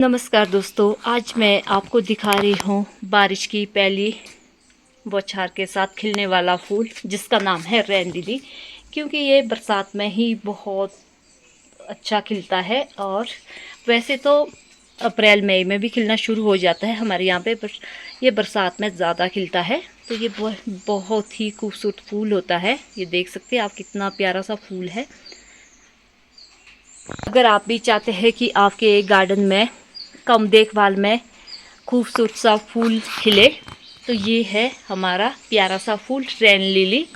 नमस्कार दोस्तों, आज मैं आपको दिखा रही हूँ बारिश की पहली बौछार के साथ खिलने वाला फूल जिसका नाम है रेन लिली। क्योंकि ये बरसात में ही बहुत अच्छा खिलता है और वैसे तो अप्रैल मई में भी खिलना शुरू हो जाता है हमारे यहाँ पे, पर ये बरसात में ज़्यादा खिलता है। तो ये बहुत ही खूबसूरत फूल होता है। ये देख सकते हैं आप, कितना प्यारा सा फूल है। अगर आप भी चाहते हैं कि आपके गार्डन में कम देखभाल में खूबसूरत सा फूल खिले, तो ये है हमारा प्यारा सा फूल रेन लिली।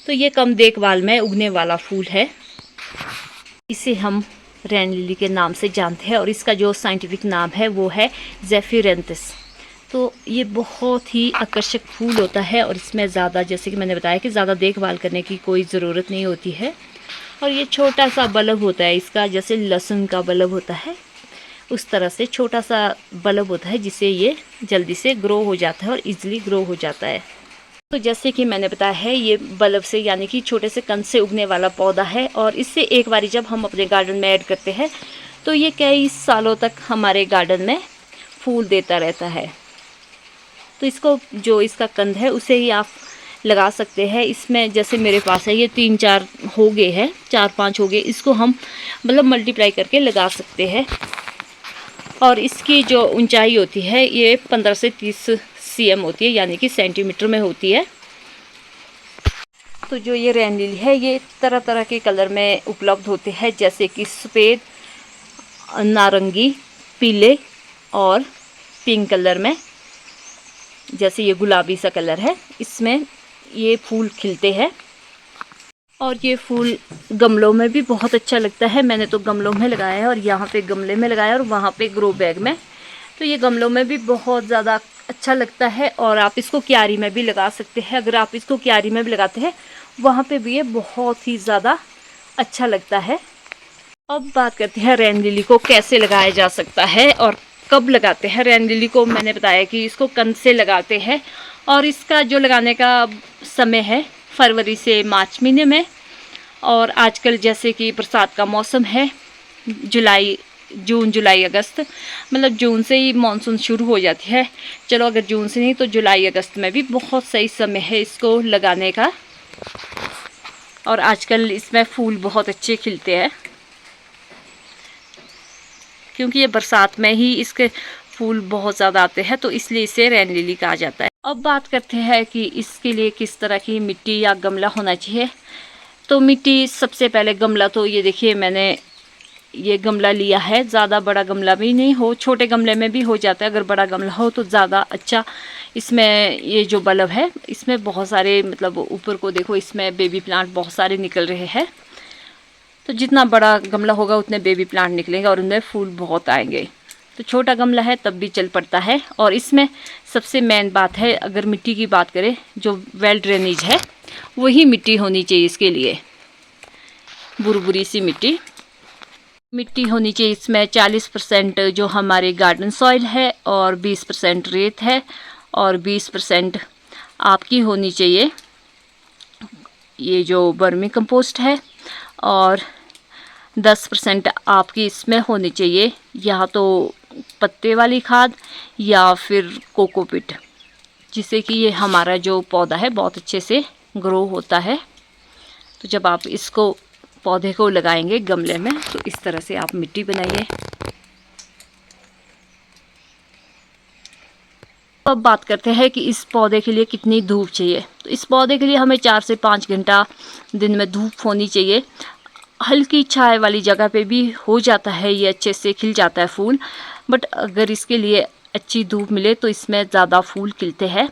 तो ये कम देखभाल में उगने वाला फूल है। इसे हम रेन लिली के नाम से जानते हैं और इसका जो साइंटिफिक नाम है वो है ज़ेफिरेंथिस। तो ये बहुत ही आकर्षक फूल होता है और इसमें ज़्यादा, जैसे कि मैंने बताया कि ज़्यादा देखभाल करने की कोई ज़रूरत नहीं होती है। और ये छोटा सा बल्ब होता है इसका, जैसे लहसुन का बल्ब होता है उस तरह से छोटा सा बल्ब होता है, जिससे ये जल्दी से ग्रो हो जाता है और इजीली ग्रो हो जाता है। तो जैसे कि मैंने बताया है, ये बल्ब से यानी कि छोटे से कंद से उगने वाला पौधा है और इससे एक बारी जब हम अपने गार्डन में ऐड करते हैं तो ये कई सालों तक हमारे गार्डन में फूल देता रहता है। तो इसको, जो इसका कंद है उसे ही आप लगा सकते हैं। इसमें जैसे मेरे पास है, ये 3-4 हो गए हैं, 4-5 हो गए। इसको हम मतलब मल्टीप्लाई करके लगा सकते हैं। और इसकी जो ऊंचाई होती है ये 15 से 30 cm होती है, यानी कि सेंटीमीटर में होती है। तो जो ये रेन लिली है ये तरह तरह के कलर में उपलब्ध होते हैं, जैसे कि सफ़ेद, नारंगी, पीले और पिंक कलर में। जैसे ये गुलाबी सा कलर है, इसमें ये फूल खिलते हैं। और ये फूल गमलों में भी बहुत अच्छा लगता है। मैंने तो गमलों में लगाया है और यहाँ पे गमले में लगाया और वहाँ पे ग्रो बैग में। तो ये गमलों में भी बहुत ज़्यादा अच्छा लगता है और आप इसको क्यारी में भी लगा सकते हैं। अगर आप इसको क्यारी में भी लगाते हैं वहाँ पे भी ये बहुत ही ज़्यादा अच्छा लगता है। अब बात करते हैं रेन लिली को कैसे लगाया जा सकता है और कब लगाते हैं। रेन लिली को मैंने बताया कि इसको कंद से लगाते हैं और इसका जो लगाने का समय है फरवरी से मार्च महीने में। और आजकल जैसे कि बरसात का मौसम है, जून जुलाई अगस्त, मतलब जून से ही मानसून शुरू हो जाती है। चलो अगर जून से नहीं तो जुलाई अगस्त में भी बहुत सही समय है इसको लगाने का। और आजकल इसमें फूल बहुत अच्छे खिलते हैं क्योंकि ये बरसात में ही इसके फूल बहुत ज़्यादा आते हैं, तो इसलिए इसे रेन लिली कहा जाता है। अब बात करते हैं कि इसके लिए किस तरह की मिट्टी या गमला होना चाहिए। तो मिट्टी, सबसे पहले गमला, तो ये देखिए मैंने ये गमला लिया है। ज़्यादा बड़ा गमला भी नहीं हो, छोटे गमले में भी हो जाता है। अगर बड़ा गमला हो तो ज़्यादा अच्छा। इसमें ये जो बल्ब है इसमें बहुत सारे, मतलब ऊपर को देखो, इसमें बेबी प्लांट बहुत सारे निकल रहे हैं। तो जितना बड़ा गमला होगा उतने बेबी प्लांट निकलेंगे और उनमें फूल बहुत आएंगे। तो छोटा गमला है तब भी चल पड़ता है। और इसमें सबसे मेन बात है, अगर मिट्टी की बात करें, जो वेल ड्रेनेज है वही मिट्टी होनी चाहिए इसके लिए। बुरबुरी सी मिट्टी होनी चाहिए। इसमें 40% जो हमारे गार्डन सॉइल है और 20% रेत है और 20% आपकी होनी चाहिए ये जो वर्मी कंपोस्ट है। और 10% आपकी इसमें होनी चाहिए या तो पत्ते वाली खाद या फिर कोकोपीट, जिससे कि ये हमारा जो पौधा है बहुत अच्छे से ग्रो होता है। तो जब आप इसको, पौधे को लगाएंगे गमले में, तो इस तरह से आप मिट्टी बनाइए। अब बात करते हैं कि इस पौधे के लिए कितनी धूप चाहिए। तो इस पौधे के लिए हमें 4 से 5 घंटा दिन में धूप होनी चाहिए। हल्की छाया वाली जगह पे भी हो जाता है, ये अच्छे से खिल जाता है फूल। बट अगर इसके लिए अच्छी धूप मिले तो इसमें ज़्यादा फूल खिलते हैं।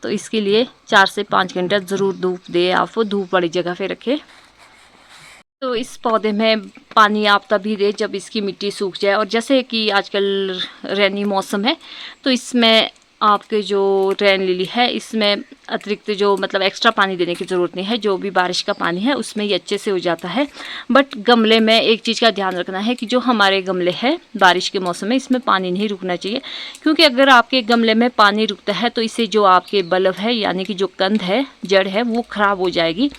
तो इसके लिए 4 से 5 घंटा ज़रूर धूप दें, आप वो धूप वाली जगह पे रखें। तो इस पौधे में पानी आप तभी दें जब इसकी मिट्टी सूख जाए। और जैसे कि आजकल रेनी मौसम है तो इसमें आपके जो रेन लिली है इसमें अतिरिक्त जो, मतलब एक्स्ट्रा पानी देने की ज़रूरत नहीं है। जो भी बारिश का पानी है उसमें ये अच्छे से हो जाता है। बट गमले में एक चीज़ का ध्यान रखना है कि जो हमारे गमले हैं बारिश के मौसम में, इसमें पानी नहीं रुकना चाहिए। क्योंकि अगर आपके गमले में पानी रुकता है तो इससे जो आपके बल्ब है, यानी कि जो कंद है, जड़ है, वो ख़राब हो जाएगी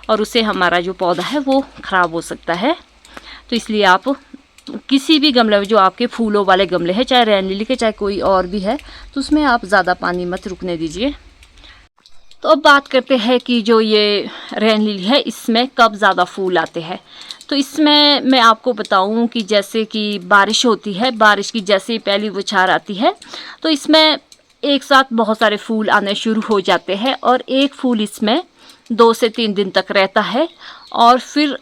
और उससे हमारा जो पौधा है वो ख़राब हो सकता है। तो इसलिए आप किसी भी गमले में जो आपके फूलों वाले गमले हैं, चाहे रेन लिली के चाहे कोई और भी है, तो उसमें आप ज़्यादा पानी मत रुकने दीजिए। तो अब बात करते हैं कि जो ये रेन लिली है इसमें कब ज़्यादा फूल आते हैं। तो इसमें मैं आपको बताऊं कि जैसे कि बारिश होती है, बारिश की जैसे ही पहली बौछार आती है तो इसमें एक साथ बहुत सारे फूल आने शुरू हो जाते हैं और एक फूल इसमें 2 से 3 दिन तक रहता है और फिर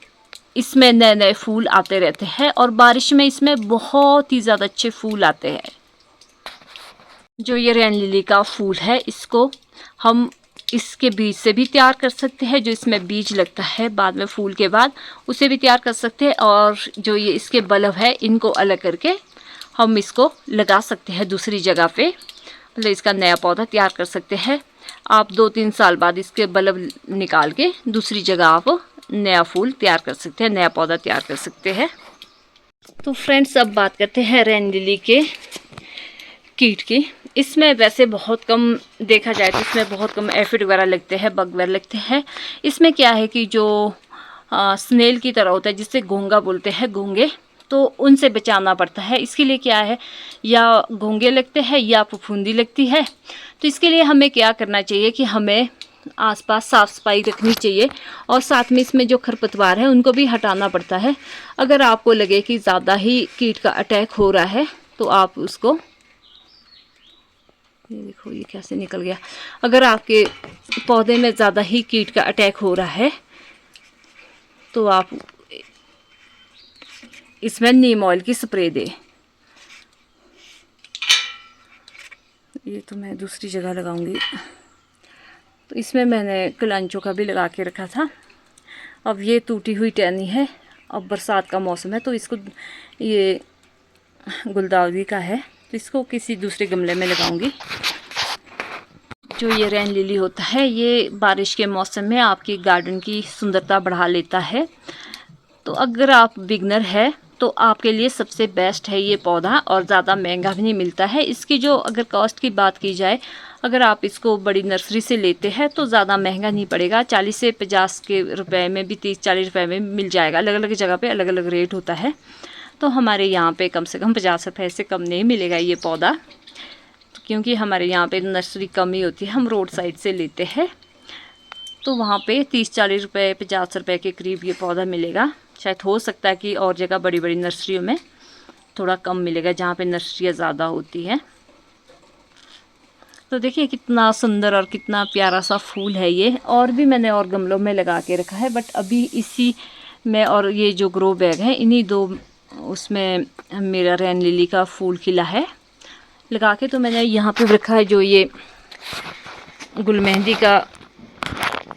इसमें नए नए फूल आते रहते हैं और बारिश में इसमें बहुत ही ज़्यादा अच्छे फूल आते हैं। जो ये रेन लिली का फूल है इसको हम इसके बीज से भी तैयार कर सकते हैं, जो इसमें बीज लगता है बाद में फूल के बाद उसे भी तैयार कर सकते हैं, और जो ये इसके बल्ब है इनको अलग करके हम इसको लगा सकते हैं दूसरी जगह पे, मतलब इसका नया पौधा तैयार कर सकते हैं। आप 2-3 साल बाद इसके बल्ब निकाल के दूसरी जगह आप नया फूल तैयार कर सकते हैं, नया पौधा तैयार कर सकते हैं। तो फ्रेंड्स अब बात करते हैं रेन लिली के कीट की। इसमें वैसे बहुत कम देखा जाए तो इसमें बहुत कम एफिड वगैरह लगते हैं, बग वगैरह लगते हैं। इसमें क्या है कि जो स्नेल की तरह होता है जिससे घोंगा बोलते हैं, घोंगे, तो उनसे बचाना पड़ता है। इसके लिए क्या है, या घोंगे लगते हैं या फफूंदी लगती है। तो इसके लिए हमें क्या करना चाहिए कि हमें आसपास साफ़ सफाई रखनी चाहिए और साथ में इसमें जो खरपतवार है उनको भी हटाना पड़ता है। अगर आपको लगे कि ज़्यादा ही कीट का अटैक हो रहा है तो आप उसको, ये देखो ये कैसे निकल गया, अगर आपके पौधे में ज़्यादा ही कीट का अटैक हो रहा है तो आप इसमें नीम ऑयल की स्प्रे दें। ये तो मैं दूसरी जगह लगाऊंगी। तो इसमें मैंने कलांचो का भी लगा के रखा था। अब ये टूटी हुई टहनी है, अब बरसात का मौसम है तो इसको, ये गुलदाउदी का है तो इसको किसी दूसरे गमले में लगाऊंगी। जो ये रेन लिली होता है ये बारिश के मौसम में आपकी गार्डन की सुंदरता बढ़ा लेता है। तो अगर आप बिगनर है तो आपके लिए सबसे बेस्ट है ये पौधा, और ज़्यादा महंगा भी नहीं मिलता है। इसकी जो अगर कॉस्ट की बात की जाए, अगर आप इसको बड़ी नर्सरी से लेते हैं तो ज़्यादा महंगा नहीं पड़ेगा, 40 से 50 के रुपए में भी, 30-40 रुपए में मिल जाएगा। अलग अलग जगह पे अलग अलग रेट होता है, तो हमारे यहाँ पे कम से कम 50 रुपये से कम नहीं मिलेगा ये पौधा, क्योंकि हमारे यहाँ पे नर्सरी कम ही होती है, हम रोड साइड से लेते हैं। तो वहाँ पे 30-40 रुपये, 50 रुपये के करीब ये पौधा मिलेगा। शायद हो सकता है कि और जगह बड़ी बड़ी नर्सरियों में थोड़ा कम मिलेगा, जहाँ पे नर्सरियाँ ज़्यादा होती हैं। तो देखिए कितना सुंदर और कितना प्यारा सा फूल है ये। और भी मैंने और गमलों में लगा के रखा है, बट अभी इसी में, और ये जो ग्रो बैग है इन्हीं 2 उसमें मेरा रेन लिली का फूल खिला है लगा के। तो मैंने यहाँ पे रखा है जो ये गुल मेहंदी का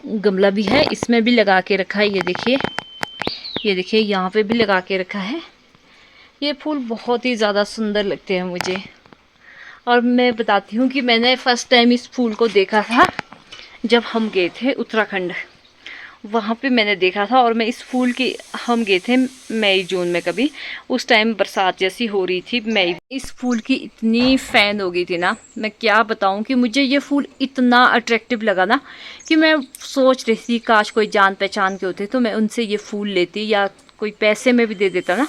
गमला भी है, इसमें भी लगा के रखा है। ये देखिए यहाँ पे भी लगा के रखा है। ये फूल बहुत ही ज़्यादा सुंदर लगते हैं मुझे। और मैं बताती हूँ कि मैंने फ़र्स्ट टाइम इस फूल को देखा था जब हम गए थे उत्तराखंड, वहाँ पे मैंने देखा था। और मैं इस फूल की, हम गए थे मई जून में कभी, उस टाइम बरसात जैसी हो रही थी। मैं इस फूल की इतनी फ़ैन हो गई थी ना, मैं क्या बताऊँ कि मुझे ये फूल इतना अट्रैक्टिव लगा ना कि मैं सोच रही थी काश कोई जान पहचान के होते तो मैं उनसे ये फूल लेती, या कोई पैसे में भी दे देता ना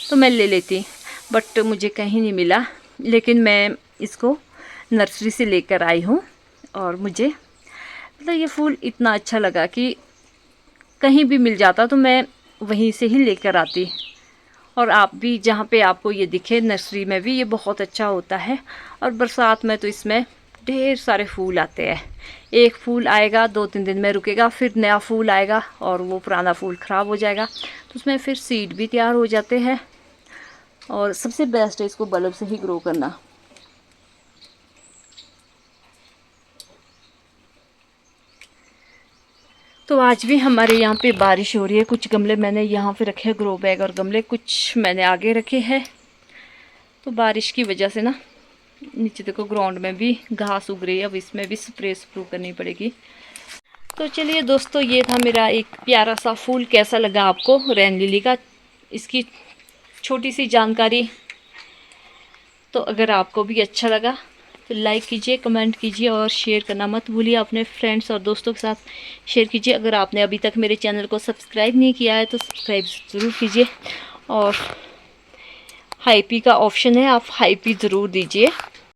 तो मैं ले लेती, बट मुझे कहीं नहीं मिला। लेकिन मैं इसको नर्सरी से लेकर आई हूँ और मुझे मतलब ये फूल इतना अच्छा लगा कि कहीं भी मिल जाता तो मैं वहीं से ही लेकर आती। और आप भी जहाँ पे आपको ये दिखे नर्सरी में भी ये बहुत अच्छा होता है। और बरसात में तो इसमें ढेर सारे फूल आते हैं। एक फूल आएगा 2-3 दिन में रुकेगा, फिर नया फूल आएगा और वो पुराना फूल ख़राब हो जाएगा, तो उसमें फिर सीड भी तैयार हो जाते हैं। और सबसे बेस्ट है इसको बल्ब से ही ग्रो करना। तो आज भी हमारे यहाँ पे बारिश हो रही है। कुछ गमले मैंने यहाँ पे रखे हैं, ग्रो बैग और गमले, कुछ मैंने आगे रखे हैं। तो बारिश की वजह से ना नीचे देखो ग्राउंड में भी घास उग रही है, अब इसमें भी स्प्रे करनी पड़ेगी। तो चलिए दोस्तों, ये था मेरा एक प्यारा सा फूल। कैसा लगा आपको रेन लिली का, इसकी छोटी सी जानकारी। तो अगर आपको भी अच्छा लगा तो लाइक कीजिए, कमेंट कीजिए और शेयर करना मत भूलिए। अपने फ्रेंड्स और दोस्तों के साथ शेयर कीजिए। अगर आपने अभी तक मेरे चैनल को सब्सक्राइब नहीं किया है तो सब्सक्राइब ज़रूर कीजिए। और हाई पी का ऑप्शन है, आप हाई पी ज़रूर दीजिए।